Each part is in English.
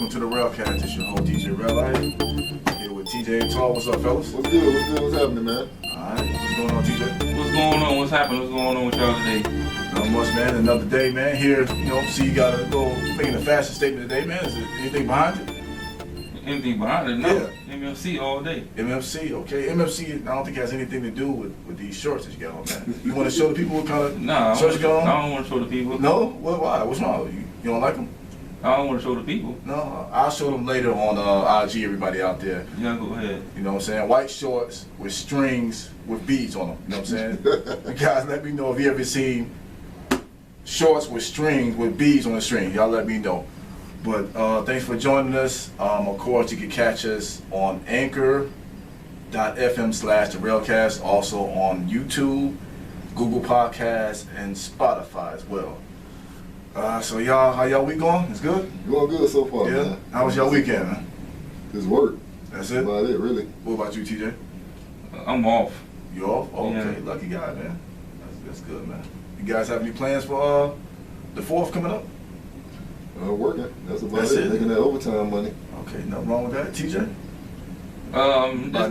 welcome to the Railcast. It's your host DJ Red Light. Here with TJ and Tall. What's up, fellas? What's good? What's good? What's happening, man? Alright, what's going on, TJ? What's going on? What's happening? What's going on with y'all today? Not much, man. Another day, man. Here, see you got to go making a fashion statement today, man. Is there anything behind it? Anything behind it? No. Yeah. MFC all day. MFC, okay. MFC, I don't think it has anything to do with these shorts that you got on, man. You want to show the people what kind of shorts you got on? I don't want to show the people. No? Why? What's wrong? You don't like them? I don't want to show the people. No, I'll show them later on IG, everybody out there. Yeah, go ahead. You know what I'm saying? White shorts with strings with beads on them. You know what I'm saying? You guys let me know if you ever seen shorts with strings with beads on the string. Y'all let me know. But thanks for joining us. Of course, you can catch us on anchor.fm/therailcast, also on YouTube, Google Podcasts, and Spotify as well. So y'all, how y'all week going? It's good? Going good so far, Yeah. man. How was y'all weekend, man? Just work. That's That's it? about it, really. What about you, TJ? I'm off. You off? Oh, okay, Yeah. lucky guy, man. That's good, man. You guys have any plans for the 4th coming up? Working. That's about That's it? Making that overtime money. Okay, nothing wrong with that. TJ?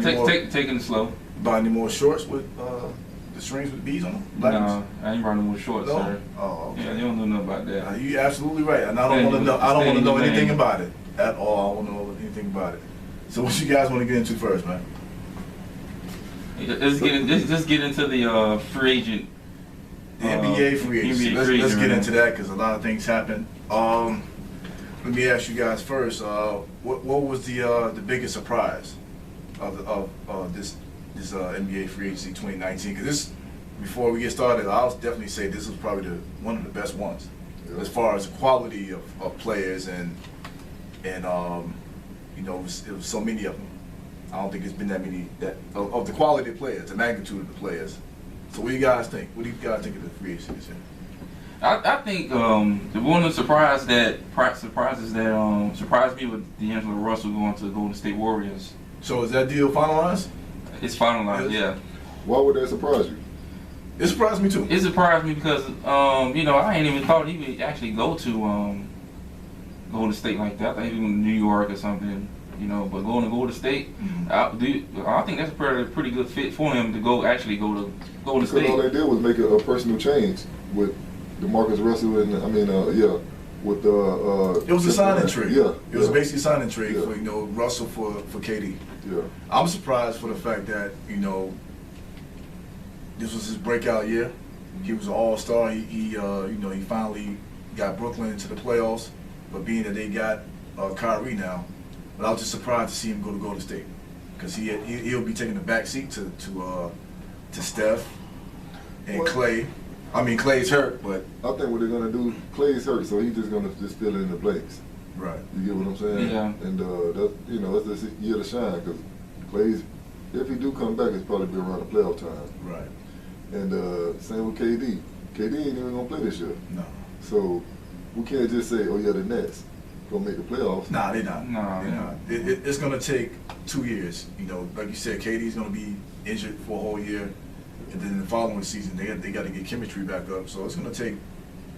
Just taking it slow. Buy any more shorts with the strings with beads on them? Black ones? No, I ain't running with shorts, No? sir. Oh, okay. Yeah, you don't know nothing about that. You're absolutely right, and I don't Stay want to in know. your- I don't stay want to in know your anything lane. about it at all. I don't want to know anything about it. So, what you guys want to get into first, man? Let's get into the free agent. The NBA free agency. NBA free Let's agent, get man. into that because a lot of things happen. Let me ask you guys first. What was the biggest surprise of this NBA free agency 2019? Because this, before we get started, I'll definitely say this was probably one of the best ones as far as quality of players and it was so many of them. I don't think it's been that many of the quality of players, the magnitude of the players. So what do you guys think? What do you guys think of the free agency this year? I think the one of the surprises that surprised me with D'Angelo Russell going to the Golden State Warriors. So is that deal finalized? It's finalized, yeah. Why would that surprise you? It surprised me too. It surprised me because I ain't even thought he would actually go to Golden State like that. I thought he was in New York or something, But going to Golden State, I think that's a pretty good fit for him to go to Golden Because State. all they did was make a personal change with DeMarcus Russell and with It was a signing trade. Yeah, It was basically a signing trade Yeah. for Russell for KD. Yeah. I'm surprised for the fact that this was his breakout year. He was an all-star. He finally got Brooklyn into the playoffs. But being that they got Kyrie now, but I was just surprised to see him go to Golden State because he'll be taking the back seat to Steph and Well, Clay. I mean, Clay's hurt, but I think what they're gonna do, Clay's hurt, so he's just gonna fill in the blanks. right. You get what I'm saying? Yeah. And that's the year to shine because Clay's, if he do come back, it's probably be around the playoff time. Right. And same with KD. KD ain't even gonna play this year. No. So we can't just say, oh yeah, the Nets gonna make the playoffs. Nah, they're not. No, They're not. It's going to take 2 years. Like you said, KD's going to be injured for a whole year, and then the following season they got to get chemistry back up. So it's going to take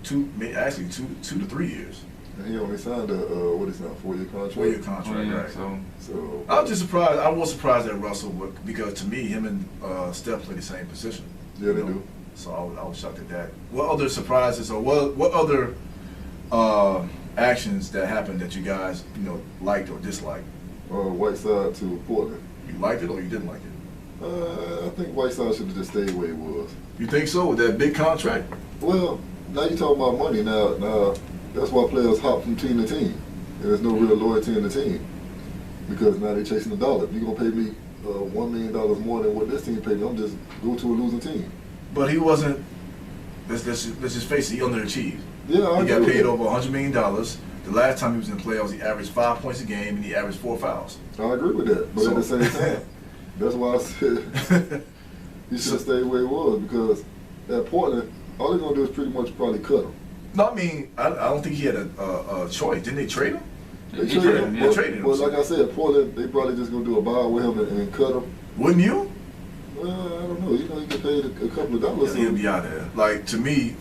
two to 3 years. And he only signed a 4-year contract. 4-year contract, Yeah, right? So I was just surprised. I was surprised at Russell because to me, him and Steph play the same position. yeah, they do. So I was shocked at that. What other surprises or what other actions that happened that you guys liked or disliked? Whiteside to Portland. You liked it or you didn't like it? I think Whiteside should have just stayed where he was. You think so with that big contract? Well, now you're talking about money. Now that's why players hop from team to team, and there's no real loyalty in the team because now they're chasing the dollar. If you're gonna pay me $1 million more than what this team paid me, I'm just go to a losing team. But he wasn't. Let's just face it. He underachieved. Yeah, I He got agree paid with over $100 million. The last time he was in the playoffs, he averaged 5 points a game and he averaged 4 fouls. that. I agree with that, but at the same time, that's why I said he should have stayed where he was because at Portland, all they're gonna do is pretty much probably cut him. No, I mean, I don't think he had a choice. Didn't they trade him? They He traded him. They traded him. Well, like I said, Portland, they probably just gonna do a buy with him and cut him. Wouldn't you? Well, I don't know. He get paid a couple of dollars. Yeah, he'll be out there. Like, to me,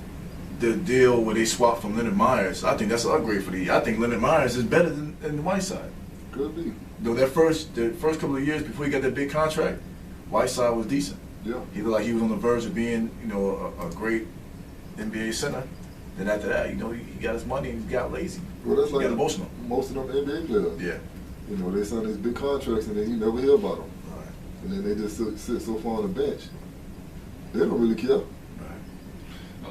the deal where they swapped from Leonard Myers, I think that's an upgrade for the Heat. I think Leonard Myers is better than Whiteside. Could be. Though the first couple of years before he got that big contract, Whiteside was decent. Yeah. He looked like he was on the verge of being, a great NBA center. Then after that, he got his money and he got lazy. Well, that's He like got emotional. most of them NBA players. Yeah. They sign these big contracts and then you never hear about them. Right. And then they just sit so far on the bench. They don't really care.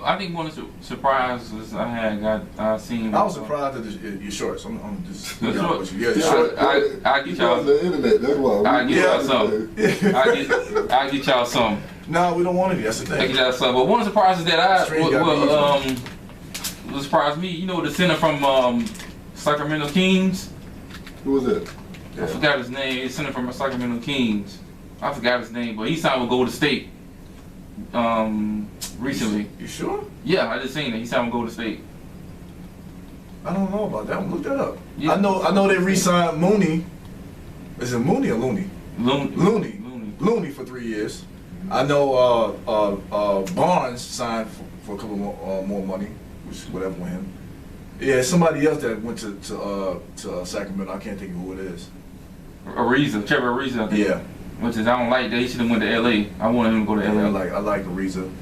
I think one of the surprises I seen. I was surprised at your shorts. I'm just The short- with you. Yeah, the short. I get y'all. On the internet, that's why. I get y'all Yeah. some. I get y'all some. No, we don't want to. That's the I thing. get y'all some. But one of the surprises that Strange got surprised me, the center from Sacramento Kings. Who was that? I forgot his name. He's center from Sacramento Kings. I forgot his name, but he signed with Golden State. Recently. You sure? Yeah, I just seen it. He signed with Golden State. I don't know about that one. Look that up. Yeah. I know they re-signed Mooney. Is it Mooney or Looney? Looney. Looney for 3 years. I know Barnes signed for a couple more money, which is whatever with him. Yeah, somebody else that went to Sacramento. I can't think of who it is. Trevor Ariza, I think. Yeah. Which is, I don't like that. He should have went to LA. I wanted him to go to Yeah, LA. I like Ariza.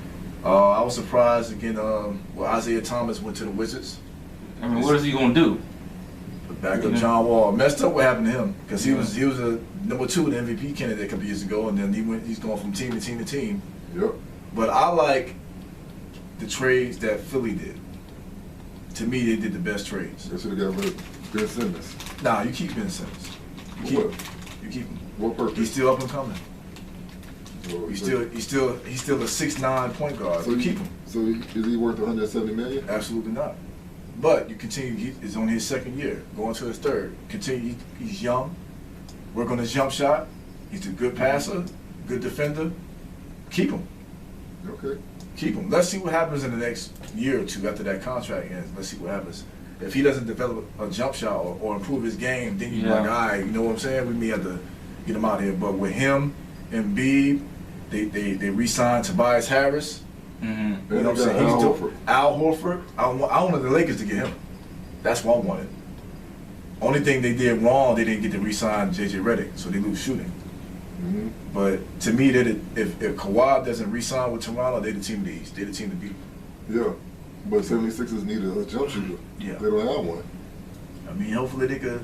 I was surprised again. Isaiah Thomas went to the Wizards. I mean, what is he gonna do? The backup John Wall messed up. What happened to him? Because he was a number 2 in the MVP candidate a couple years ago, and then he's going from team to team to team. Yep. But I like the trades that Philly did. To me, they did the best trades. They should have got rid of Ben Simmons. Nah, you keep Ben Simmons. What? You keep him. What purpose? He's still up and coming. So- He's still a 6'9" point guard. So you keep him. So is he worth 170 million? Absolutely not. But you continue. He's on his second year, going to his third. Continue. He's young. Work on his jump shot. He's a good passer, good defender. Keep him. Okay. Keep him. Let's see what happens in the next year or two after that contract ends. Let's see what happens. If he doesn't develop a jump shot or improve his game, then you're like, all right, you know what I'm saying? We may have to get him out of here. But with him and Embiid, they re-signed Tobias Harris. Mm-hmm. You know what I'm saying? Al Horford. I wanted the Lakers to get him. That's what I wanted. Only thing they did wrong, they didn't get to re-sign J.J. Redick, so they lose shooting. Mm-hmm. But to me, if Kawhi doesn't re-sign with Toronto, they're the team of the East. They're the team to beat. Yeah. But 76ers need a jump shooter. Yeah. They don't have one. I mean, hopefully they could,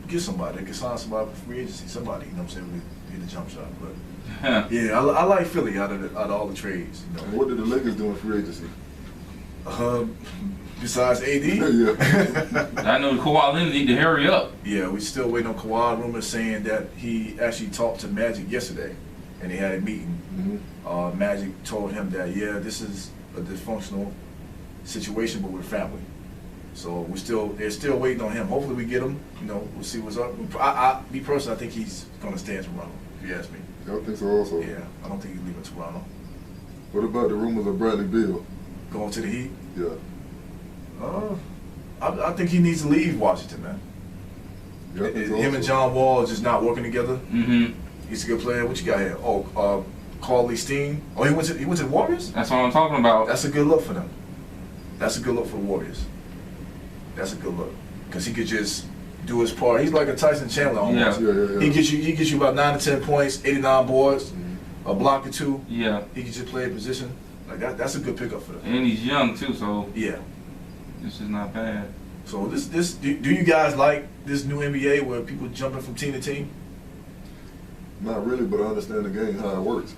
get somebody. They could sign somebody for free agency. Somebody, you know what I'm saying, with the jump shot. But yeah, I like Philly out of all the trades. And what did the Lakers do in free agency? Besides AD. Yeah. I know Kawhi Leonard need to hurry up. Yeah, we still waiting on Kawhi. Rumors saying that he actually talked to Magic yesterday, and they had a meeting. Mm-hmm. Magic told him that this is a dysfunctional situation, but we're family. So they're still waiting on him. Hopefully we get him. We'll see what's up. Me personally, I think he's gonna stay in Toronto. If you ask me. I think so also. Yeah, I don't think he's leaving Toronto. What about the rumors of Bradley Beal? Going to the Heat. Yeah. I think he needs to leave Washington, man. Yeah, I think so Him also. and John Wall are just not working together. Mm-hmm. He's a good player. What you got here? Carly Steen. Oh, he went to the Warriors. That's what I'm talking about. That's a good look for them. That's a good look for the Warriors. That's a good look because he could just do his part. He's like a Tyson Chandler almost. Yeah. He gets you about 9 to 10 points, 89 boards, a block or two. Yeah. He can just play a position like that. That's a good pickup for them. And he's young too, so Yeah. this is not bad. So do you guys like this new NBA where people jumping from team to team? Not really, but I understand the game, how it works.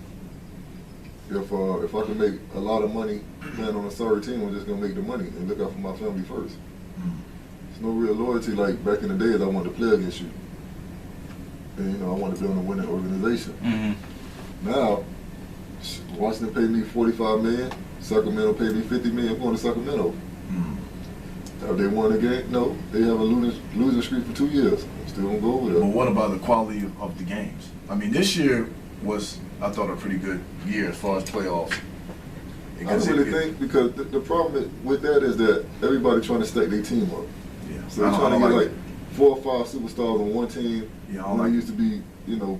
If I can make a lot of money playing on a sorry team, I'm just gonna make the money and look out for my family first. There's no real loyalty like back in the days. I wanted to play against you, and I wanted to be on a winning organization. Mm-hmm. Now, Washington paid me $45 million. Sacramento paid me $50 million. I'm going to Sacramento. Have they won a game? No. They have a losing streak for 2 years. I'm still gonna go over there. But what about the quality of the games? I mean, this year was, I thought, a pretty good year as far as playoffs. I don't really think, because the problem with that is that everybody trying to stack their team up. Yeah. So they're trying to get like 4 or 5 superstars on one team. Yeah, I when don't it like used to be,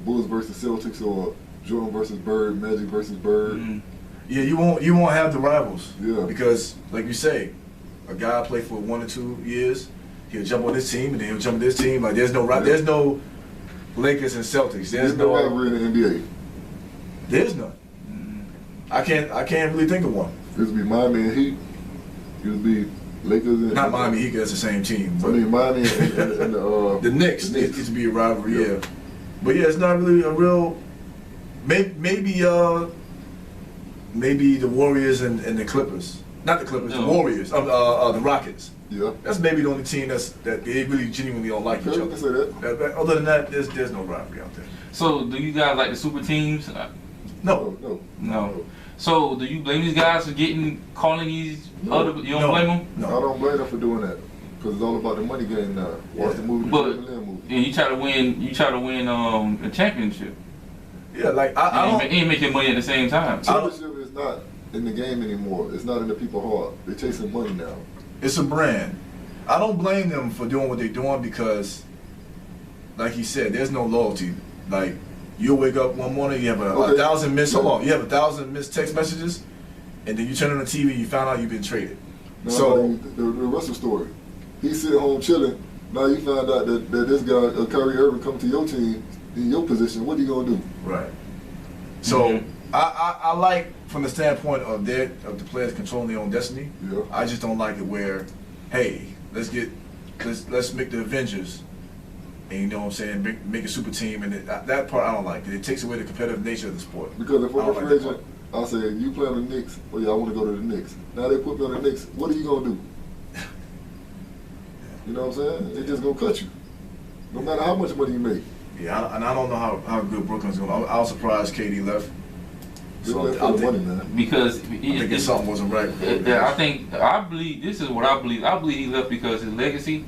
Bulls versus Celtics or Jordan versus Bird, Magic versus Bird. Mm-hmm. Yeah, you won't have the rivals. Yeah. Because, like you say, a guy play for 1 or 2 years, he'll jump on this team, and then he'll jump on this team. Like there's no Lakers and Celtics. There's no rivalry in the NBA. There's none. I can't really think of one. It would be Miami and Heat. It would be Lakers and Not Miami Heat, that's the same team. I But mean Miami and the Knicks. It used to be a rivalry, yeah. But yeah, it's not really a real. Maybe the Warriors and the Clippers. Not the Clippers, the Warriors. The Rockets. Yeah. That's maybe the only team that they really genuinely don't like each Okay, other. I can say that. Other than that, there's no rivalry out there. So, do you guys like the super teams? No. No. So, do you blame these guys for calling these other? You don't blame them? No. I don't blame them for doing that because it's all about the money game now. Watch the movie, But the movie. and you try to win a championship. Yeah, like I don't. And making money at the same time. Championship is not in the game anymore. It's not in the people's heart. They're chasing money now. It's a brand. I don't blame them for doing what they're doing because, like he said, there's no loyalty. Like you'll wake up one morning, you have a 1,000 missed. Hold on, you have 1,000 missed text messages, and then you turn on the TV, you found out you've been traded. Now, So the Russell story, he's sitting home chilling. Now you find out that this guy, Kyrie Irving, come to your team in your position. What are you gonna do? right. So I like from the standpoint of the players controlling their own destiny. Yeah. I just don't like it where, hey, let's make the Avengers, and you know what I'm saying, make a super team, and that part I don't like. It takes away the competitive nature of the sport. Because if I I'm don't a like free that agent, I'll say, you play on the Knicks, oh yeah, I want to go to the Knicks. Now they put me on the Knicks, what are you going to do? You know what I'm saying? They just going to cut you. No matter how much money you make. Yeah, and I don't know how good Brooklyn's going. I was surprised KD left. They So left I for the think, money, man. Because I think something wasn't right. I believe this is what I believe. I believe he left because his legacy.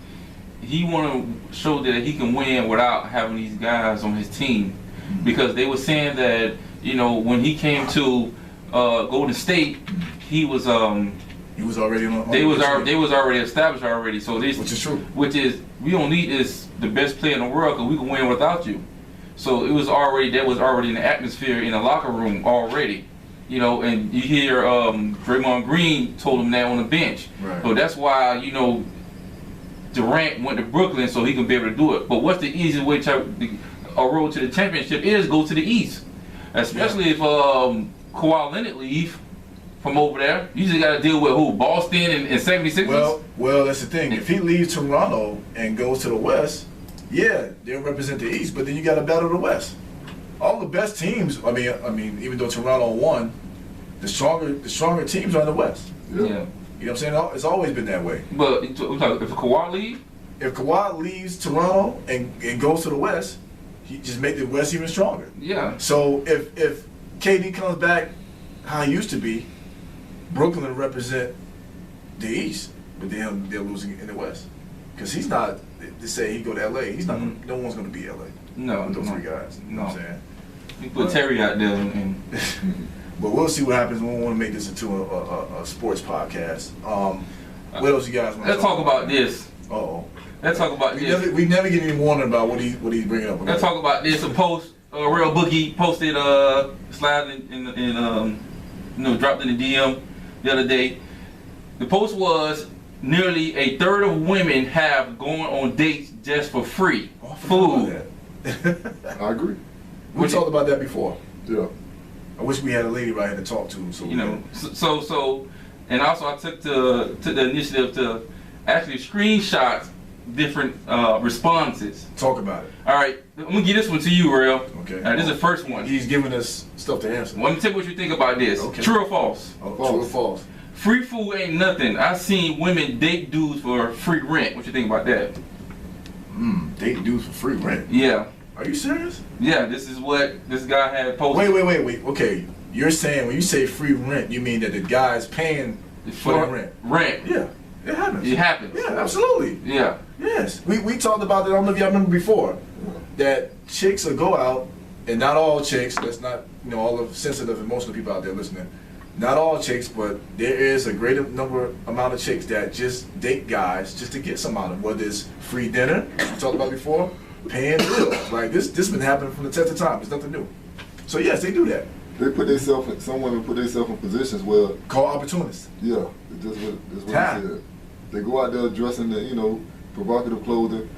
He want to show that he can win without having these guys on his team, because they were saying that when he came to Golden State, he was already on. They was already established already. So this, which is true. Which is we don't need the best player in the world because we can win without you. So that was already in the atmosphere in the locker room already. And you hear Draymond Green told him that on the bench. Right. So that's why Durant went to Brooklyn so he can be able to do it. But what's the easiest way to a road to the championship is go to the East, especially if Kawhi Leonard leave from over there. You just got to deal with who? Boston and 76ers? Well, that's the thing. If he leaves Toronto and goes to the West, yeah, they'll represent the East, but then you got to battle the West. All the best teams, I mean, even though Toronto won, the stronger teams are in the West. Yeah. Yeah. You know what I'm saying? It's always been that way. But if Kawhi leave? If Kawhi leaves Toronto and goes to the West, he just make the West even stronger. Yeah. So if KD comes back how he used to be, Brooklyn will represent the East, but then they're losing in the West. Because he's not, to say he go to LA, he's not, no one's going to be LA. No. With those three guys. You know what I'm saying? You put Terry out there and But we'll see what happens. We don't want to make this into a sports podcast. What else you guys want to let's talk about this. Uh-oh. Let's talk about this. We never get any warning about what he's bringing up. Let's talk about this. A real bookie posted slide dropped in the DM the other day. The post was nearly a third of women have gone on dates just for free food. I agree. We talked about that before. Yeah. I wish we had a lady right here to talk to. So So and also I took the initiative to actually screenshot different responses. talk about it. All right, I'm gonna give this one to you, Real. Okay. All right, this is the first one. He's giving us stuff to answer. Let me tell you what you think about this. Okay. True or false? Oh, true or false? Free food ain't nothing. I seen women date dudes for free rent. What you think about that? Date dudes for free rent. Yeah. Are you serious? Yeah, this is what this guy had posted. Wait. Okay, you're saying when you say free rent, you mean that the guy's paying for the rent? Rent. Yeah, it happens. It happens. Yeah, absolutely. Yeah. Yes, we talked about that. I don't know if y'all remember before that chicks will go out, and not all chicks. That's not all the sensitive emotional people out there listening. Not all chicks, but there is a great amount of chicks that just date guys just to get some out of them. Whether it's free dinner, we talked about before, paying bills. Like this been happening from the test of time. It's nothing new. So yes, they do that. They put themselves. Some women put themselves in positions where. Call opportunists. Yeah, that's what Time. I said. They go out there dressing in, provocative clothing.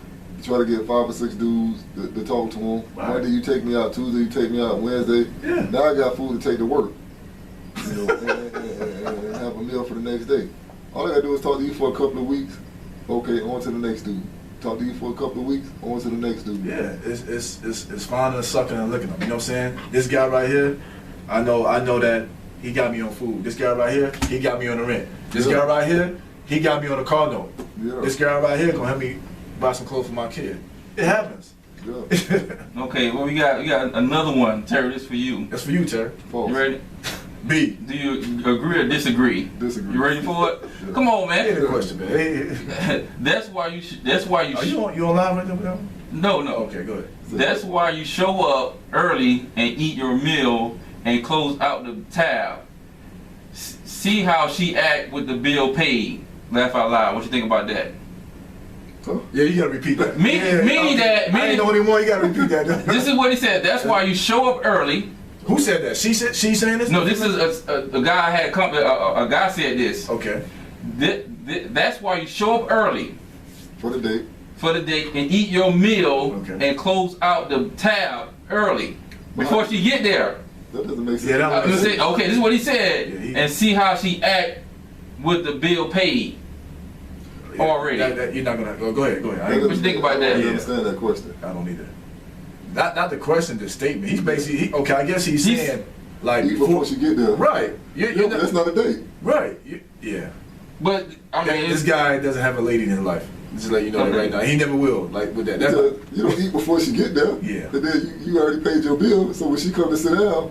Try to get 5 or 6 dudes to talk to them. Right. Monday you take me out, Tuesday you take me out, Wednesday. Yeah. Now I got food to take to work. And have a meal for the next day. All I gotta do is talk to you for a couple of weeks. Okay, on to the next dude. Talk to you for a couple of weeks, on to the next dude. Yeah, it's finding and sucking and licking them. You know what I'm saying? This guy right here, I know that he got me on food. This guy right here, he got me on the rent. This guy right here, he got me on a car note. Yeah. This guy right here gonna help me buy some clothes for my kid. It happens. Yeah. Okay, well we got another one, Terry. This for you. That's for you, Terry. False. You ready? B. Do you agree or disagree? Disagree. You ready for it? Yeah. Come on, Hey, the man. question, man. Hey. That's why you. That's why you. Are you on live right now? With that one? No, no. Okay, go ahead. That's why you show up early and eat your meal and close out the tab. See how she act with the bill paid. Laugh out loud. What you think about that? Huh? Yeah, you gotta repeat that. Meaning I ain't the only one. You gotta repeat that. This is what he said. That's why you show up early. Who said that? She saying this? No, this is a guy had come. A guy said this. Okay. That's why you show up early For the date. for the date and eat your meal Okay. and close out the tab early before she get there. That doesn't make sense. Yeah, that was- Okay, this is what he said. Yeah, And see how she act with the bill paid. Already. You're not gonna go ahead. That What you think about that? I don't Yeah. understand that question. I don't either. Not the question, the statement. He's basically okay. I guess he's saying like Eat before she get there. right. You're not, That's not a date. right. Yeah. But I mean, This guy doesn't have a lady in his life. Just let you know that right now. He never will. Like with that. That's Because you don't eat before she get there. Yeah. And then you already paid your bill, so when she come to sit down,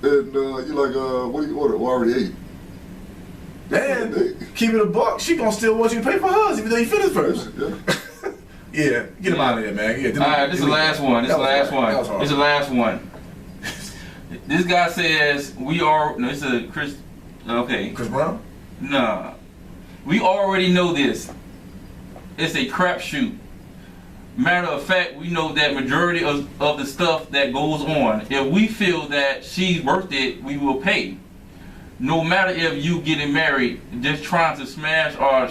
and you're like, what do you order? Well, I already ate. man. Keep it a buck. She gonna still want you to pay for hers even though you finished first. Yeah. Yeah. Get him out of there, man. Yeah. all right, this is the last one. This is the last one. That was hard. This is the last one. This guy says we are. No, this is a Chris. Okay. Chris Brown. Nah. We already know this. It's a crapshoot. Matter of fact, we know that majority of the stuff that goes on. If we feel that she's worth it, we will pay. No matter if you getting married, just trying to smash or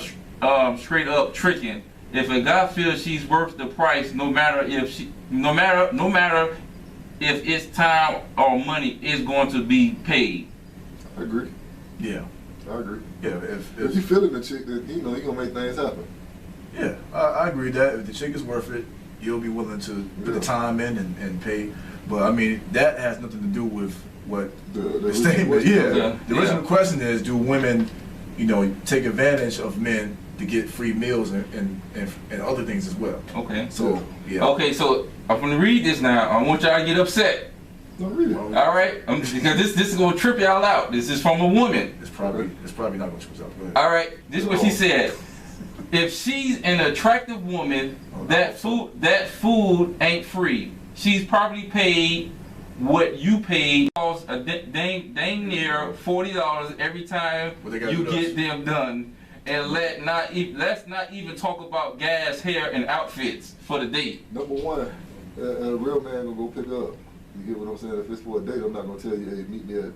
straight up tricking. If a guy feels she's worth the price, no matter if it's time or money, it's going to be paid. I agree. Yeah. I agree. Yeah. If you feeling the chick, then you're gonna make things happen. Yeah, I agree that if the chick is worth it, you'll be willing to put the time in and pay. But I mean, that has nothing to do with what the statement. Yeah. The original question is, do women, take advantage of men to get free meals and other things as well? Okay. So yeah. Okay, so I'm gonna read this now. I want y'all to get upset. No, read it. All right, because this is gonna trip y'all out. This is from a woman. It's probably not going to choose out. Go ahead. All right, this is what she said. If she's an attractive woman, that food ain't free. She's probably paid what you paid. Costs a dang near $40 every time you get them done. And let's not even talk about gas, hair, and outfits for the date. Number one, a real man gonna go pick up. You get what I'm saying? If it's for a date, I'm not gonna tell you, hey, meet me at.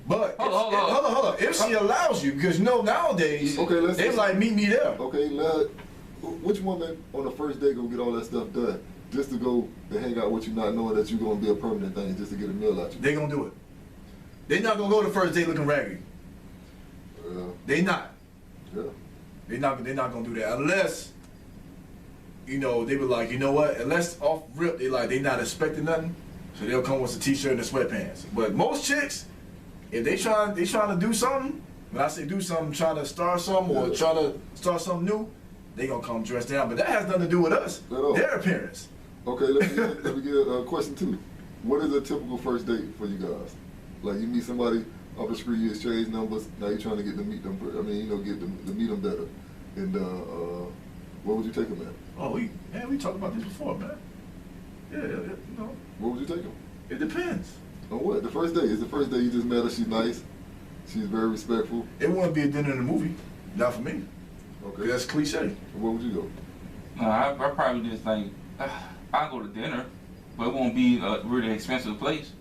But Hold on. if she allows you, because nowadays they like meet me there. Okay, which woman on the first date gonna get all that stuff done just to go and hang out with you, not knowing that you're gonna be a permanent thing, just to get a meal out you? They gonna do it. They not gonna go the first date looking raggedy. They not. Yeah. They not gonna do that unless they be like, you know what? Unless off rip they not expecting nothing, so they'll come with a t-shirt and the sweatpants. But most chicks, if they trying to do something, when I say do something, trying to start something or trying to start something new, they gonna come dressed down. But that has nothing to do with us. Their appearance. Okay, let me get a question two. What is a typical first date for you guys? Like you meet somebody off the street, you exchange numbers. Now you're trying to get to meet them. I mean, get to meet them better. And what would you take them at? Oh, we talked about this before, man. Yeah. What would you take them? It depends. On what? The first day. Is the first day you just met her? She's nice. She's very respectful. It wouldn't be a dinner in a movie. Not for me. Okay. That's cliche. And where would you go? No, I probably just I'll go to dinner, but it won't be a really expensive place.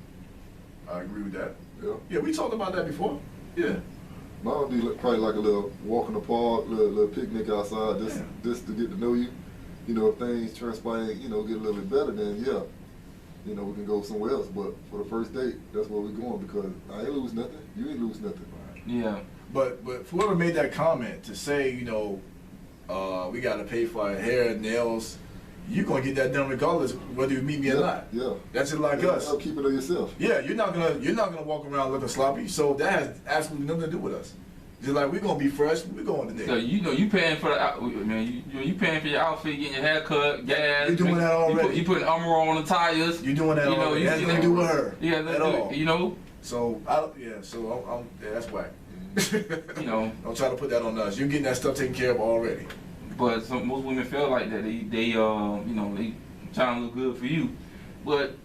I agree with that. Yeah. Yeah, we talked about that before. Yeah. Mine would be probably like a little walk in the park, little picnic outside, just to get to know you. You know, if things transpire, you know, get a little bit better, then yeah, you know, we can go somewhere else. But for the first date, that's where we're going because I ain't lose nothing. You ain't lose nothing. Yeah. But whoever made that comment to say, you know, we got to pay for our hair, nails, you're going to get that done regardless whether you meet me or not. Yeah. That's it like us. Keep it to yourself. Yeah, you're not gonna walk around looking sloppy. So that has absolutely nothing to do with us. Just like we're gonna be fresh, we're going today. So you know you paying for the man, you paying for your outfit, getting your hair cut, gas. You're doing that already. You putting armor on the tires. You're doing that already. It has nothing to do with her. Yeah, at all. You know. So I'm that's whack. You know. Don't try to put that on us. You're getting that stuff taken care of already. But most women feel like that. They you know, they trying to look good for you. But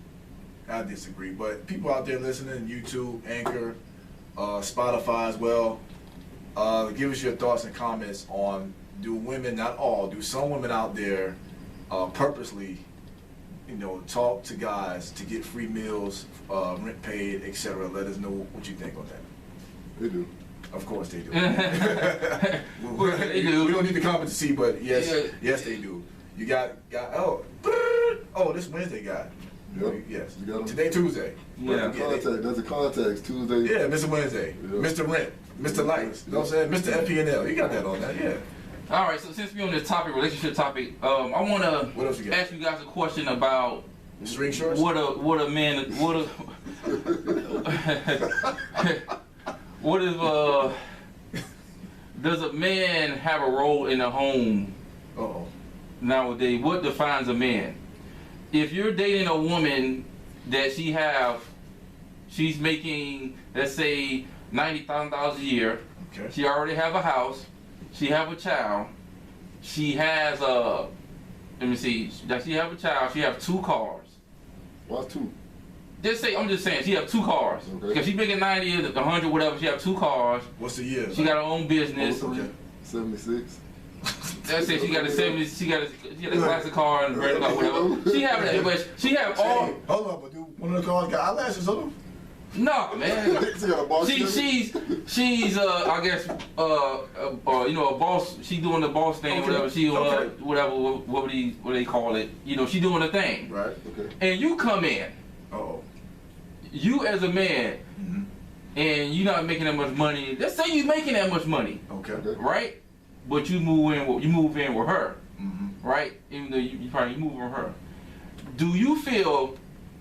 I disagree. But people out there listening, YouTube, Anchor, Spotify as well, give us your thoughts and comments on, do women, not all, do some women out there purposely, you know, talk to guys to get free meals, rent paid, etc. Let us know what you think on that. They do. Of course they do. They do. We don't need the comment to see, but yes they do. You got this Wednesday guy. Yep. Yes. You got him. Today Tuesday. Yeah. There's a context Tuesday. Yeah, Mr. Wednesday, Yeah. Mr. Rent, Mr. Lights. You know what I'm saying? Mr. FP&L. You got that on that, yeah. All right. So since we're on this topic, relationship topic, I want to What else you got? ask you guys a question about String shorts? what a man what if does a man have a role in a home Uh-oh. nowadays? What defines a man? If you're dating a woman that she's making, let's say, $90,000 a year. Okay. She already have a house. She have a child. She has let me see. Does she have a child? She have 2 cars. Why 2? I'm just saying, she have 2 cars. Okay. Because she's making 90, 100, whatever. She have 2 cars. What's the year? She got her own business. Okay. 76. That's it. She got a 70. She got a classic car and a brand new car, whatever. She have that, but she have all. Hey, hold on, but dude, one of the cars got eyelashes on them? No, man. She's I guess you know, a boss. She doing the boss thing, Okay. whatever. She Okay. whatever what they call it. You know, she doing the thing. Right. Okay. And you come in, Uh-oh. you as a man, Mm-hmm. and you not making that much money. Let's say you making that much money, Okay. right? But you move in with her, Mm-hmm. right? Even though you probably move with her. Do you feel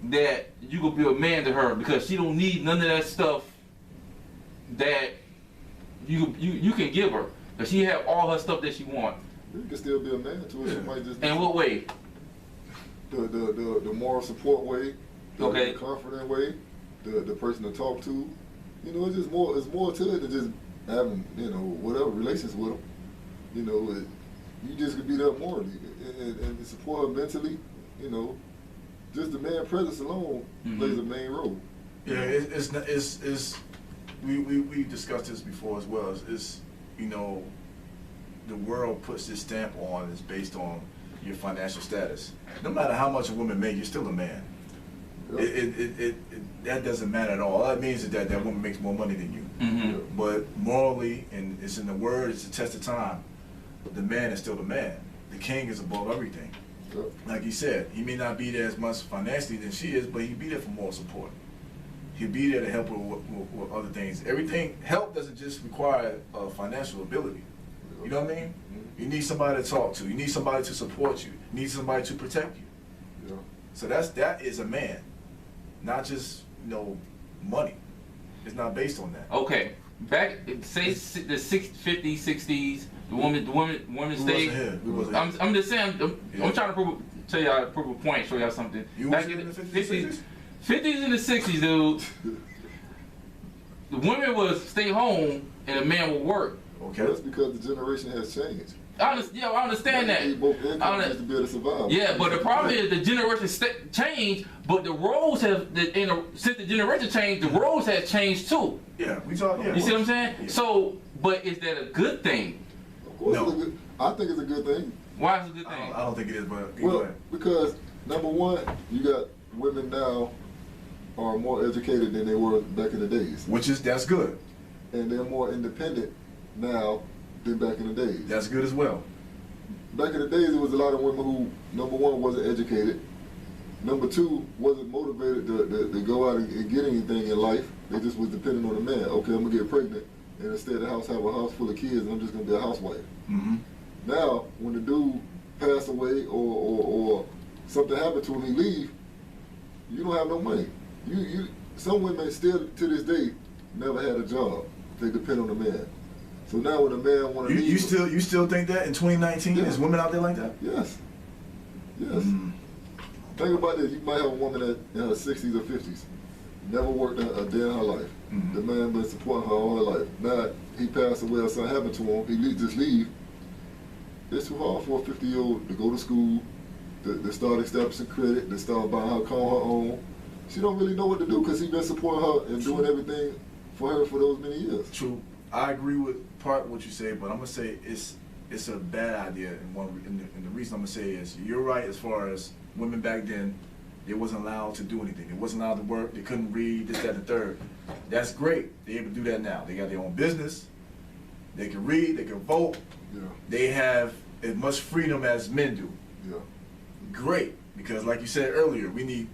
that you could be a man to her because she don't need none of that stuff that you can give her? Because she have all her stuff that she want. You can still be a man to her. She might just. In what way? The moral support way. Okay. The confident way. The person to talk to. You know, it's more to it than just having, you know, whatever relations with them. You know, you just could be there morally and support her mentally. You know, just the man presence alone plays a main role. Yeah, we discussed this before as well. It's you know, the world puts this stamp on is based on your financial status. No matter how much a woman makes, you're still a man. Yep. That doesn't matter at all. All that means is that woman makes more money than you. Mm-hmm. But morally, and it's in the word, it's a test of time, the man is still the man. The king is above everything. Yep. Like he said, he may not be there as much financially than she is, but he'll be there for moral support. He'll be there to help her with other things. Help doesn't just require financial ability. You know what I mean? Mm-hmm. You need somebody to talk to. You need somebody to support you. You need somebody to protect you. Yeah. So that is a man, not just, you know, money. It's not based on that. Okay. Back say the 50s, 60s, the women stayed. We wasn't here. I'm just saying. I'm trying to tell y'all prove a point, show y'all something. You Back wasn't in in the the 50s, 50s and the 60s, dude. The women would stay home and the man would work. Okay. That's because the generation has changed. I understand that. Both incomes just to be able to survive. Yeah, but the problem is the generation changed, but the roles have since the generation changed, the roles have changed too. Yeah, we talk. Yeah. You see what I'm saying? Yeah. So, but is that a good thing? Of course, No. I think it's a good thing. Why is it a good I thing? don't think it is, but go Well, ahead. because number one, you got women now are more educated than they were back in the days. That's good. And they're more independent now than back in the days. That's good as well. Back in the days, there was a lot of women who, number one, wasn't educated. Number two, wasn't motivated to go out and get anything in life. They just was dependent on the man. Okay, I'm gonna get pregnant, and instead of the house, have a house full of kids, and I'm just gonna be a housewife. Mm-hmm. Now, when the dude pass away or something happened to him, he leave, you don't have no money. Some women still to this day never had a job. They depend on the man. So now when a man want to leave, you still think that in 2019 there's women out there like that? Yes. Think about this. You might have a woman in her 60s or 50s, never worked a day in her life. Mm-hmm. The man been supporting her all her life. Now he passed away or something happened to him, just leave. It's too hard for a 50-year-old to go to school, to start establishing credit, to start buying her car on her own. She don't really know what to do because he been supporting her and doing everything for her for those many years. True. I agree with part of what you say, but I'm gonna say it's a bad idea, and the reason I'm gonna say is you're right as far as women back then, they wasn't allowed to do anything. They wasn't allowed to work. They couldn't read, this, that, and the third. That's great. They're able to do that now. They got their own business. They can read. They can vote. Yeah. They have as much freedom as men do. Yeah. Great, because like you said earlier, we need,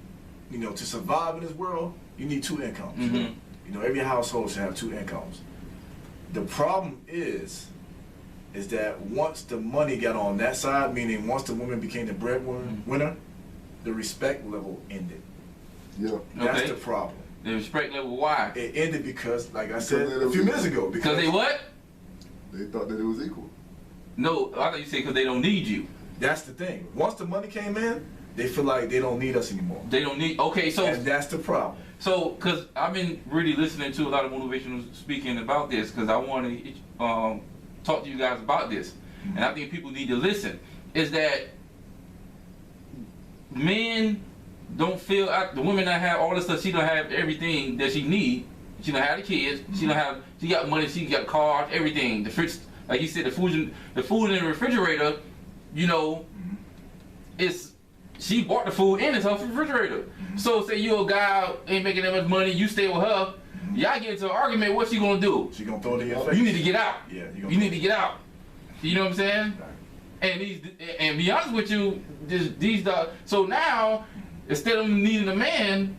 to survive in this world, you need 2 incomes. Mm-hmm. Every household should have 2 incomes. The problem is that once the money got on that side, meaning once the woman became the breadwinner, the respect level ended. Yeah. That's the problem. The respect level, why? It ended because, like I said a few minutes ago, because they what? They thought that it was equal. No, I thought you said because they don't need you. That's the thing. Once the money came in, they feel like they don't need us anymore. They don't need. Okay, so and that's the problem. So, because I've been really listening to a lot of motivational speaking about this, because I want to talk to you guys about this, and I think people need to listen. Is that men don't feel the women that have all this stuff, she don't have everything that she need. She don't have the kids. She don't have. She got money. She got cars. Everything. The fridge, like you said, the food in the refrigerator. It's. She bought the food in it's her refrigerator. So say you a guy ain't making that much money. You stay with her. Y'all get into an argument. What she gonna do? She gonna throw it in your face. You need to get out. Yeah. You need to get out. You know what I'm saying? Right. And be honest with you, these so now instead of needing a man,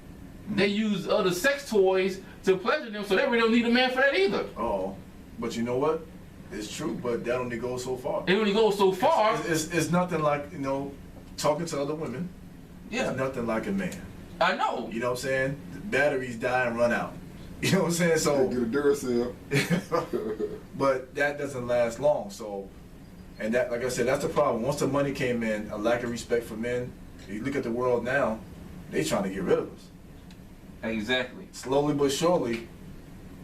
they use other sex toys to pleasure them. So they really don't need a man for that either. Oh, but you know what? It's true, but that only goes so far. It only goes so far. It's nothing like talking to other women. Yeah. It's nothing like a man. I know. You know what I'm saying? The batteries die and run out. You know what I'm saying? So get a Duracell. but that doesn't last long. So, and that, like I said, that's the problem. Once the money came in, a lack of respect for men. You look at the world now; they trying to get rid of us. Exactly. Slowly but surely,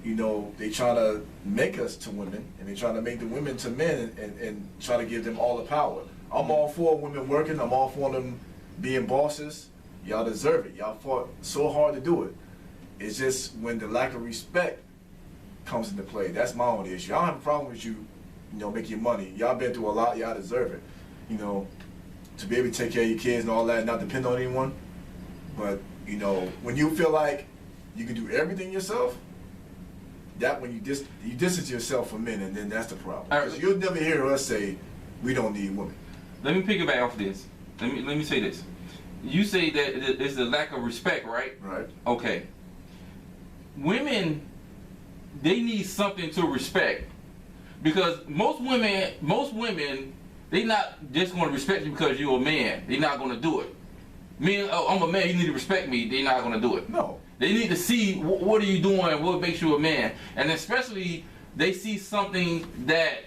they try to make us to women, and they try to make the women to men, and try to give them all the power. I'm all for women working. I'm all for them being bosses. Y'all deserve it. Y'all fought so hard to do it. It's just when the lack of respect comes into play. That's my only issue. I don't have a problem with you, making money. Y'all been through a lot. Y'all deserve it. To be able to take care of your kids and all that, and not depend on anyone. But when you feel like you can do everything yourself, that when you distance yourself from men, and then that's the problem. Because you'll never hear us say we don't need women. Let me pick it back off this. Let me say this. You say that it's the lack of respect, right? Right. Okay. Women, they need something to respect, because most women, they not just going to respect you because you're a man. They're not going to do it. Men, I'm a man. You need to respect me. They're not going to do it. No. They need to see what are you doing, what makes you a man, and especially they see something that.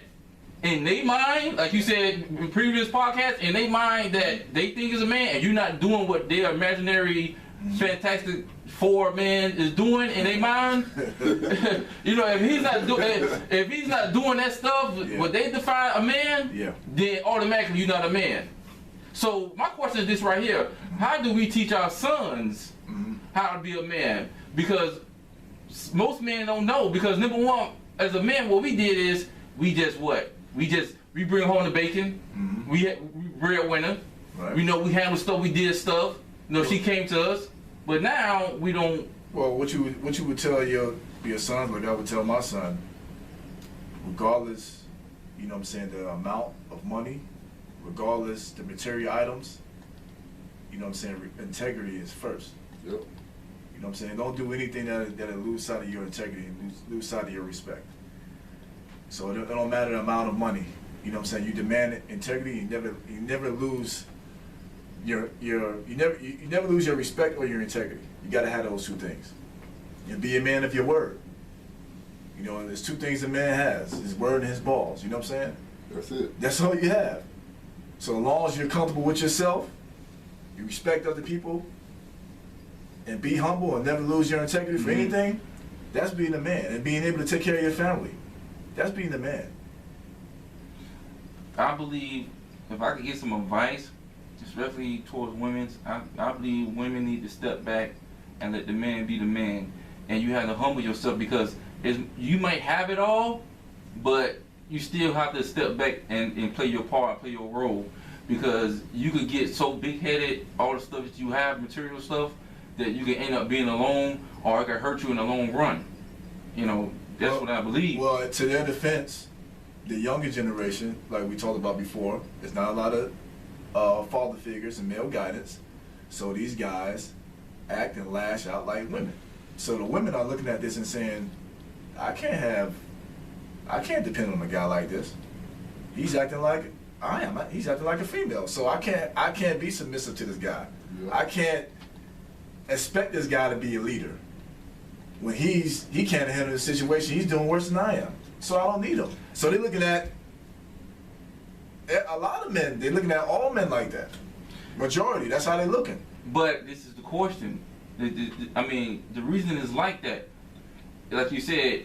In their mind, like you said in previous podcasts, in their mind that they think is a man, and you're not doing what their imaginary Fantastic Four man is doing in their mind. if he's not doing that stuff, what they define a man, then automatically you're not a man. So my question is this right here: how do we teach our sons how to be a man? Because most men don't know. Because number one, as a man, what we did is we bring home the bacon. We breadwinner. Right. We handle stuff. We did stuff. She came to us. But now we don't. Well, what you would tell your sons, like I would tell my son, regardless, you know what I'm saying, the amount of money, regardless the material items, you know what I'm saying, integrity is first. Yep. You know what I'm saying? Don't do anything that'll lose sight of your integrity and lose sight of your respect. So it don't matter the amount of money. You know what I'm saying? You demand integrity. You never lose you never lose your respect or your integrity. You got to have those two things. And be a man of your word. You know, there's two things a man has: his word and his balls. You know what I'm saying? That's it. That's all you have. So as long as you're comfortable with yourself, you respect other people, and be humble and never lose your integrity for anything, that's being a man. And being able to take care of your family, that's being a man. I believe if I could get some advice, especially towards women, I believe women need to step back and let the man be the man. And you have to humble yourself, because you might have it all, but you still have to step back and play your part, play your role. Because you could get so big-headed, all the stuff that you have, material stuff, that you can end up being alone, or it can hurt you in the long run. You know, that's what I believe. Well, to their defense, the younger generation, like we talked about before, there's not a lot of father figures and male guidance. So these guys act and lash out like women. So the women are looking at this and saying, I can't depend on a guy like this. He's acting like I am. He's acting like a female. So I can't be submissive to this guy. Yeah. I can't expect this guy to be a leader when he can't handle the situation. He's doing worse than I am. So I don't need him. So they're looking at a lot of men. They're looking at all men like that. Majority. That's how they're looking. But this is the question. I mean, the reason is like that. Like you said,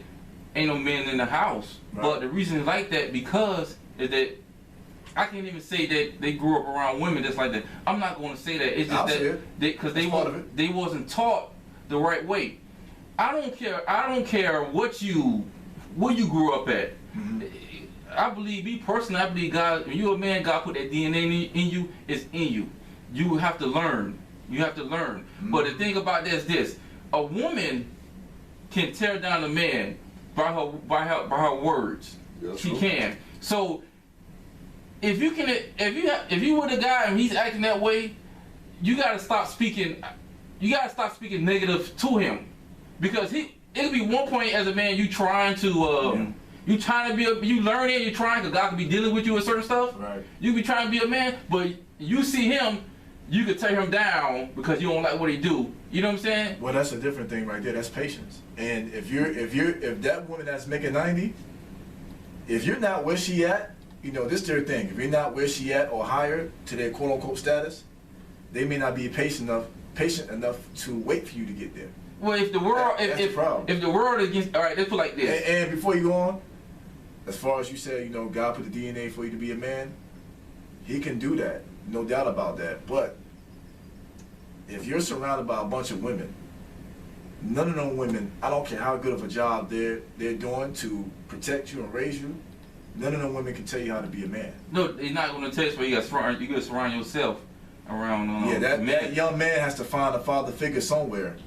ain't no men in the house. Right. But the reason it's like that because is that I can't even say that they grew up around women that's like that. I'm not going to say that. It's just that because they wasn't taught the right way. I don't care where you grew up at. Mm-hmm. I believe, me personally, I believe God. When you're a man, God put that DNA in you. It's in you. You have to learn. You have to learn. Mm-hmm. But the thing about this: a woman can tear down a man by her words. Yes, she can. So if you with a guy and he's acting that way, you gotta stop speaking. You gotta stop speaking negative to him, because it'll be one point as a man you trying to you learning, you trying, because God could be dealing with you with certain stuff. Right. You be trying to be a man, but you see him, you could tear him down because you don't like what he do. You know what I'm saying? Well, that's a different thing right there. That's patience. And if that woman that's making 90, if you're not where she at, you know, this is their thing. If you're not where she at or higher to their quote unquote status, they may not be patient enough to wait for you to get there. Well, if the world, if the world against, all right, let's put it like this. And before you go on, as far as you say, you know, God put the DNA for you to be a man, He can do that, no doubt about that. But if you're surrounded by a bunch of women, none of them women, I don't care how good of a job they're doing to protect you and raise you, none of them women can tell you how to be a man. No, they're not going to tell you. So you got to surround yourself around. That young man has to find a father figure somewhere,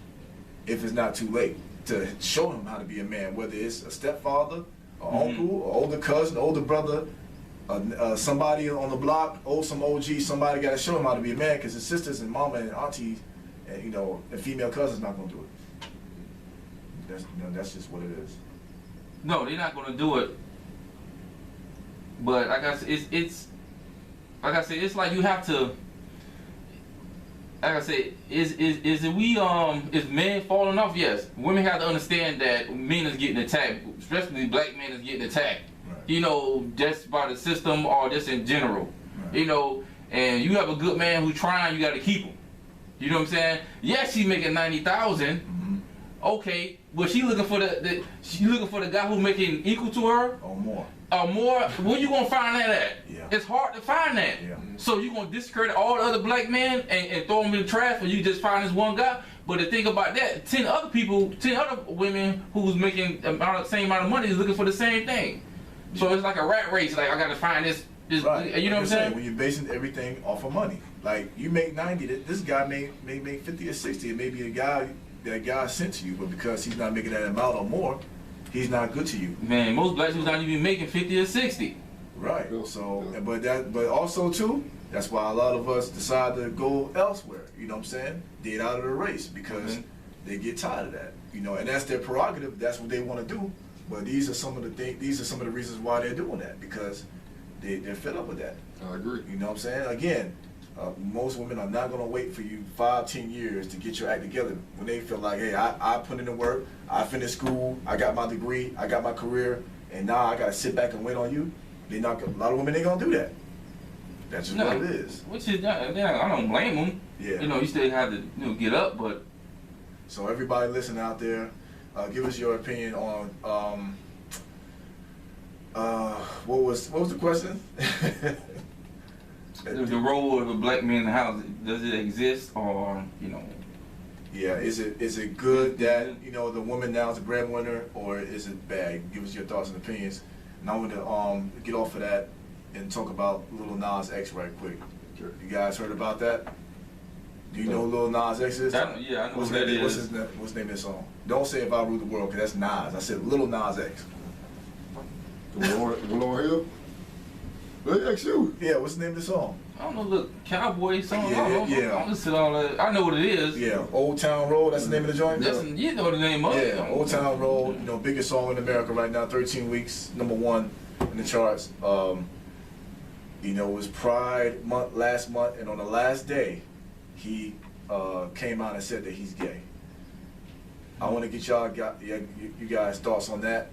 if it's not too late, to show him how to be a man. Whether it's a stepfather, an uncle, an older cousin, older brother, somebody on the block, some OG, somebody got to show him how to be a man, because his sisters and mama and aunties, and, you know, and female cousins not going to do it. That's just what it is. No, they're not going to do it. But like I said, it's like I said, it's like you have to. Like I said, is men falling off? Yes. Women have to understand that men is getting attacked, especially black men is getting attacked. Right. You know, just by the system or just in general. Right. You know, and you have a good man who's trying, you got to keep him. You know what I'm saying? Yes, she's making 90,000. Mm-hmm. Okay, but she looking for the guy who's making equal to her or more. Where you gonna find that at? Yeah. It's hard to find that. Yeah. So you gonna discredit all the other black men and throw them in the trash, or you just find this one guy? But the thing about that, 10 other women who's making the same amount of money is looking for the same thing. So it's like a rat race. Like, I gotta find this Right. You know what I'm saying? When you're basing everything off of money, like you make 90, this guy may make 50 or 60. It may be a guy that God sent to you, but because he's not making that amount or more, he's not good to you. Man, most black dudes not even making 50 or 60. Right. So, but also too, that's why a lot of us decide to go elsewhere. You know what I'm saying? Get out of the race because they get tired of that. You know, and that's their prerogative. That's what they want to do. But these are some of the things. These are some of the reasons why they're doing that, because they're fed up with that. I agree. You know what I'm saying? Again, most women are not going to wait for you 5-10 years to get your act together when they feel like, hey, I put in the work, I finished school, I got my degree, I got my career, and now I got to sit back and wait on you. A lot of women ain't going to do that. That's just what it is. Which is, I don't blame them. Yeah. You know, you still have to get up, but. So everybody listen out there, give us your opinion on what was the question? The role of a black man in the house, does it exist, or Yeah, is it good that the woman now is a breadwinner, or is it bad? Give us your thoughts and opinions. And I want to get off of that and talk about Lil Nas X right quick. Sure. You guys heard about that? Do you know who Lil Nas X is? I know who that is. What's the name of this song? Don't say If I Rule the World, because that's Nas. I said Lil Nas X. The Lord Hill? They ask you. Yeah, what's the name of the song? I don't know, look, cowboy song. Yeah. I'm just all that. I know what it is. Yeah, Old Town Road, that's the name of the joint? You know the name of it. Yeah, Old Town Road, biggest song in America right now, 13 weeks, #1 in the charts. It was Pride month last month, and on the last day, he came out and said that he's gay. I want to get you guys' thoughts on that.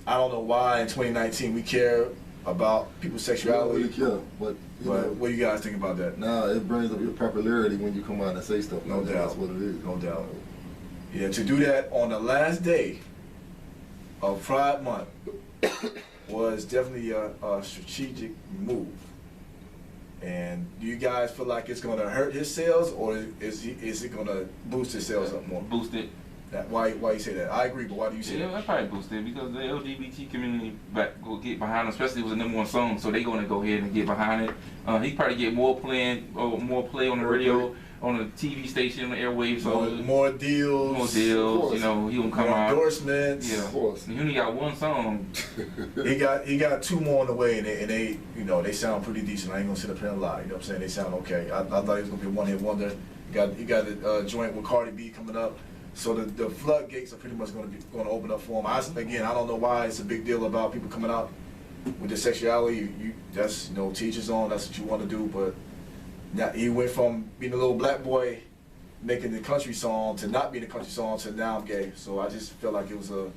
I don't know why in 2019 we care about people's sexuality. We don't really care, but what do you guys think about that? Nah, it brings up your popularity when you come out and say stuff. No doubt. That's what it is. No doubt. Yeah, to do that on the last day of Pride Month was definitely a strategic move. And do you guys feel like it's going to hurt his sales, or is it going to boost his sales up more? Boost it. Why you say that? I agree, but why do you say that? Yeah, that probably boost it because the LGBT community will get behind him, especially if it was a #1 song, so they're going to go ahead and get behind it. He probably get more play on the radio, on the TV station, on the airwaves. So more deals. More deals. He gonna come out. Endorsements. Yeah. Of course. He only got one song. he got 2 more on the way, and they they sound pretty decent. I ain't gonna sit up here and lie. You know what I'm saying? They sound okay. I thought he was gonna be a one-hit wonder. You got a joint with Cardi B coming up. So the floodgates are pretty much going to open up for him. I don't know why it's a big deal about people coming out with their sexuality. That's teach his own. That's what you want to do. But now he went from being a little black boy making the country song to not being a country song to now I'm gay. So I just felt like it was a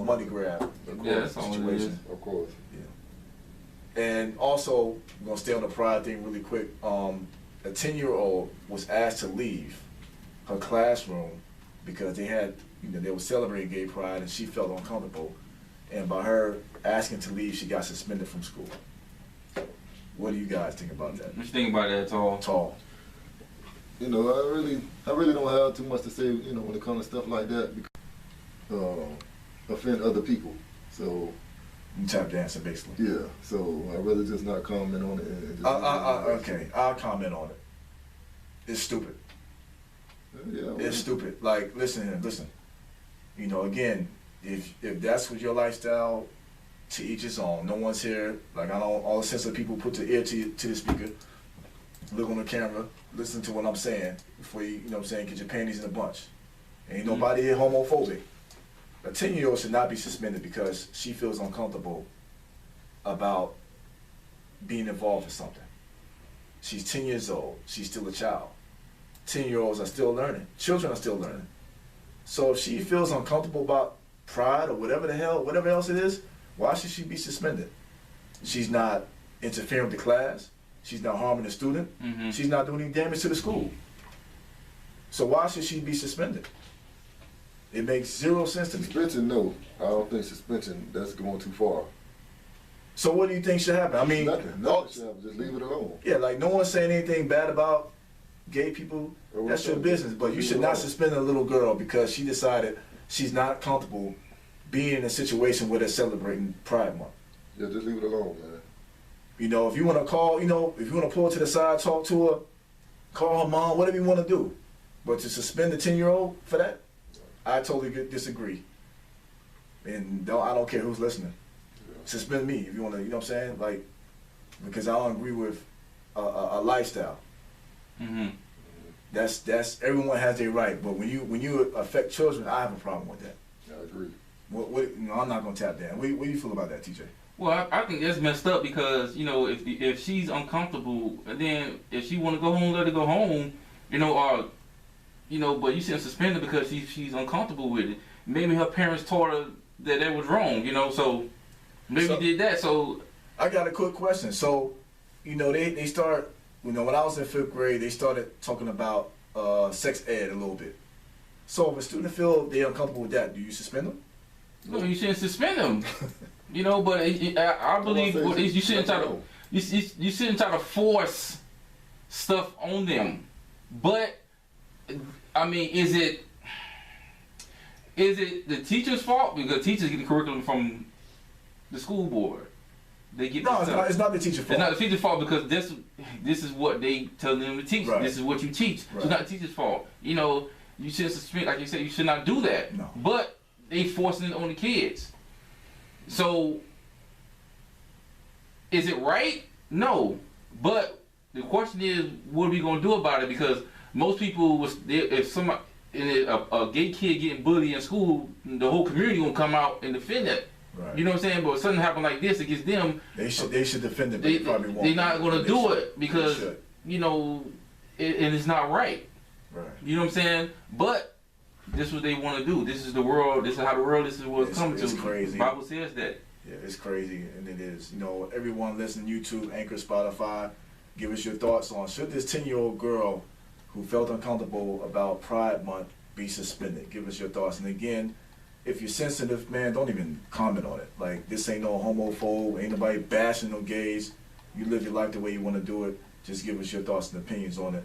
money grab. That's situation. Of course. Yeah. And also, I'm gonna stay on the pride thing really quick. A 10-year-old was asked to leave her classroom because they were celebrating gay pride, and she felt uncomfortable. And by her asking to leave, she got suspended from school. What do you guys think about that? What you think about that, Tall? I really don't have too much to say, when it comes to stuff like that, because offend other people. So you tap dancing, basically. Yeah. So I'd rather just not comment on it. And just okay, I'll comment on it. It's stupid. Yeah, it's stupid. Like, listen. Again, if that's what your lifestyle, to each his own. No one's here. Like, I know all the sensitive people put the ear to the speaker, look on the camera, listen to what I'm saying before you, get your panties in a bunch. Ain't nobody here homophobic. A 10-year-old should not be suspended because she feels uncomfortable about being involved in something. She's 10 years old. She's still a child. 10-year-olds are still learning. Children are still learning. So if she feels uncomfortable about pride or whatever else it is, why should she be suspended? She's not interfering with the class. She's not harming the student. Mm-hmm. She's not doing any damage to the school. So why should she be suspended? It makes zero sense to me. Suspension, no. I don't think suspension, that's going too far. So what do you think should happen? I mean, nothing should happen. Just leave it alone. Yeah, like no one's saying anything bad about gay people. That's your business. But you should not suspend a little girl because she decided she's not comfortable being in a situation where they're celebrating Pride Month. Yeah, just leave it alone, man. You know, if you want to call, you know, if you want to pull her to the side, talk to her, call her mom, whatever you want to do. But to suspend the 10-year-old for that, I totally disagree. And I don't care who's listening. Yeah. Suspend me if you want to, you know what I'm saying? Like, because I don't agree with a lifestyle. Mm-hmm. That's everyone has their right, but when you affect children, I have a problem with that. I agree. You know, I'm not gonna tap that. What do you feel about that, TJ? Well, I think that's messed up because, you know, if she's uncomfortable, and then if she want to go home, let her go home, you know, or, you know, but you shouldn't suspend her because she's uncomfortable with it. Maybe her parents taught her that was wrong, you know, so maybe did that. So I got a quick question. So, you know, they start, you know, when I was in 5th grade, they started talking about sex ed a little bit. So if a student feel they're uncomfortable with that, do you suspend them? no, you shouldn't suspend them. You know, but I believe you shouldn't try to you shouldn't try to force stuff on them. But I mean, is it the teacher's fault? Because teachers get the curriculum from the school board. They get No, it's not the teacher's fault. It's not the teacher's fault because this is what they tell them to teach. Right. This is what you teach. Right. So it's not the teacher's fault. You know, you shouldn't suspend, like you said, you should not do that. No. But they forcing it on the kids. So is it right? No. But the question is, what are we gonna do about it? Because most people if somebody a gay kid getting bullied in school, the whole community gonna come out and defend it. Right. You know what I'm saying? But if something happen like this against them, They should defend it, but they probably won't. they're not gonna do it because you know, and it's not right. Right. You know what I'm saying? But this is what they want to do. This is the world. This is how the world. This is what it's coming to. It's crazy. The Bible says that. Yeah, it's crazy, and it is. You know, everyone listening, YouTube, Anchor, Spotify, give us your thoughts on should this 10-year-old girl who felt uncomfortable about Pride Month be suspended? Give us your thoughts. And again, if you're sensitive, man, don't even comment on it. Like, this ain't no homophobe, ain't nobody bashing no gays. You live your life the way you want to do it. Just give us your thoughts and opinions on it.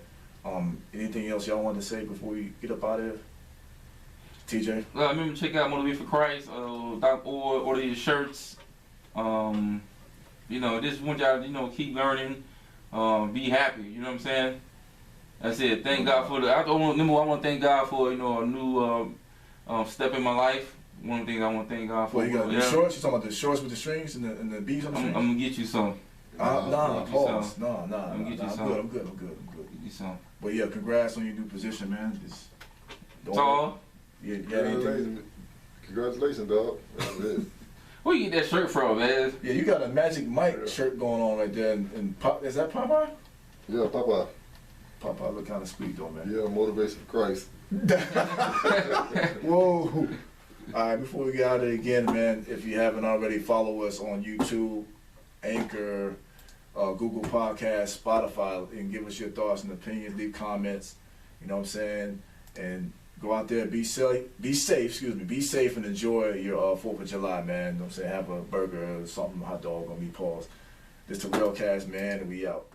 Anything else y'all want to say before we get up out of here? TJ? Remember, check out Motivate for Christ. Order your shirts. You know, just want y'all to, keep learning. Be happy. You know what I'm saying? That's it. Thank God for I want to thank God for, a new step in my life. One of the things I want to thank God for. Well, you got the shorts? You talking about the shorts with the strings and the beads on the strings? I'm going to get you some. Pause. No. I'm going to get you some. I'm good. Get you some. But yeah, congrats on your new position, man. That's all. Yeah, Congratulations, dog. That's it. Where you get that shirt from, man? Yeah, you got a Magic Mike shirt going on right there. And is that Popeye? Yeah, Popeye. Popeye look kind of sweet though, man. Yeah, motivation for Christ. Whoa. All right, before we get out of it again, man, if you haven't already, follow us on YouTube, Anchor, Google Podcasts, Spotify, and give us your thoughts and opinions, leave comments, you know what I'm saying? And go out there, be safe, be safe, and enjoy your 4th of July, man. You know what I'm saying? Have a burger or something, hot dog on me, pause. This the Real Cast, man, and we out.